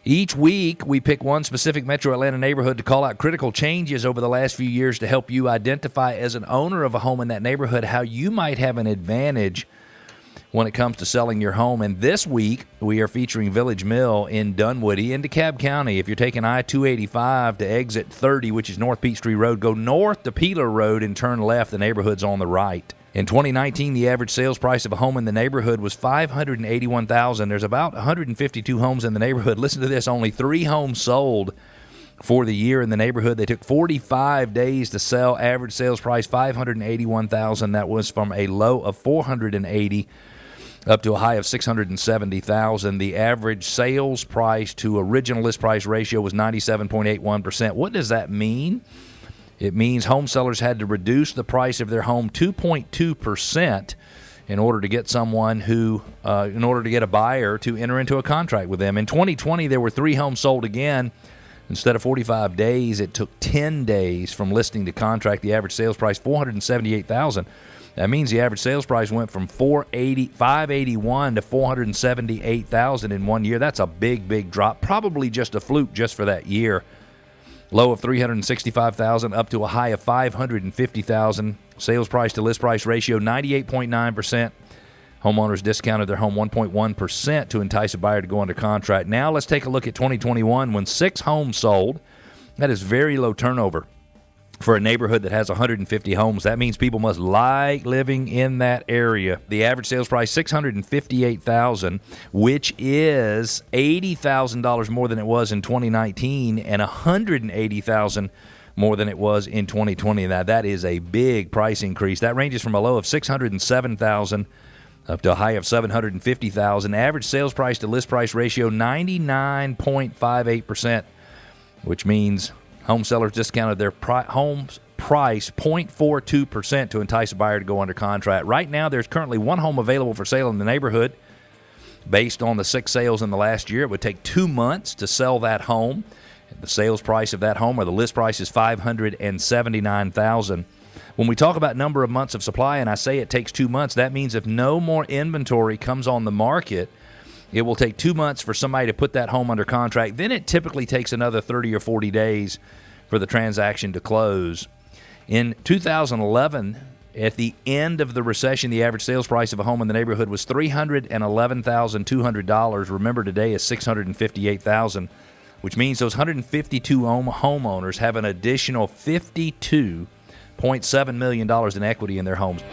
Each week, we pick one specific Metro Atlanta neighborhood to call out critical changes over the last few years to help you identify, as an owner of a home in that neighborhood, how you might have an advantage when it comes to selling your home. And this week, we are featuring Village Mill in Dunwoody in DeKalb County. If you're taking I-285 to exit 30, which is North Peachtree Road, go north to Peeler Road and turn left. The neighborhood's on the right. In 2019, the average sales price of a home in the neighborhood was $581,000. There's about 152 homes in the neighborhood. Listen to this, only 3 homes sold for the year in the neighborhood. They took 45 days to sell. Average sales price $581,000. That was from a low of $480,000 up to a high of $670,000. The average sales price to original list price ratio was 97.81%. What does that mean? It means home sellers had to reduce the price of their home 2.2% in order to get someone in order to get a buyer to enter into a contract with them. In 2020, there were 3 homes sold again. Instead of 45 days, it took 10 days from listing to contract. The average sales price, $478,000. That means the average sales price went from $581,000 to $478,000 in 1 year. That's a big, big drop. Probably just a fluke just for that year. Low of $365,000 up to a high of $550,000. Sales price to list price ratio 98.9%. Homeowners discounted their home 1.1% to entice a buyer to go under contract. Now let's take a look at 2021 when 6 homes sold. That is very low turnover for a neighborhood that has 150 homes. That means people must like living in that area. The average sales price, $658,000, which is $80,000 more than it was in 2019 and $180,000 more than it was in 2020. Now, that is a big price increase. That ranges from a low of $607,000 up to a high of $750,000. Average sales price to list price ratio, 99.58%, which means home sellers discounted their home's price 0.42% to entice a buyer to go under contract. Right now, there's currently 1 home available for sale in the neighborhood. Based on the 6 sales in the last year, it would take 2 months to sell that home. The sales price of that home, or the list price, is $579,000. When we talk about number of months of supply, and I say it takes 2 months, that means if no more inventory comes on the market, it will take 2 months for somebody to put that home under contract. Then it typically takes another 30 or 40 days for the transaction to close. In 2011, at the end of the recession, the average sales price of a home in the neighborhood was $311,200. Remember, today is $658,000, which means those 152 homeowners have an additional $52.7 million in equity in their homes.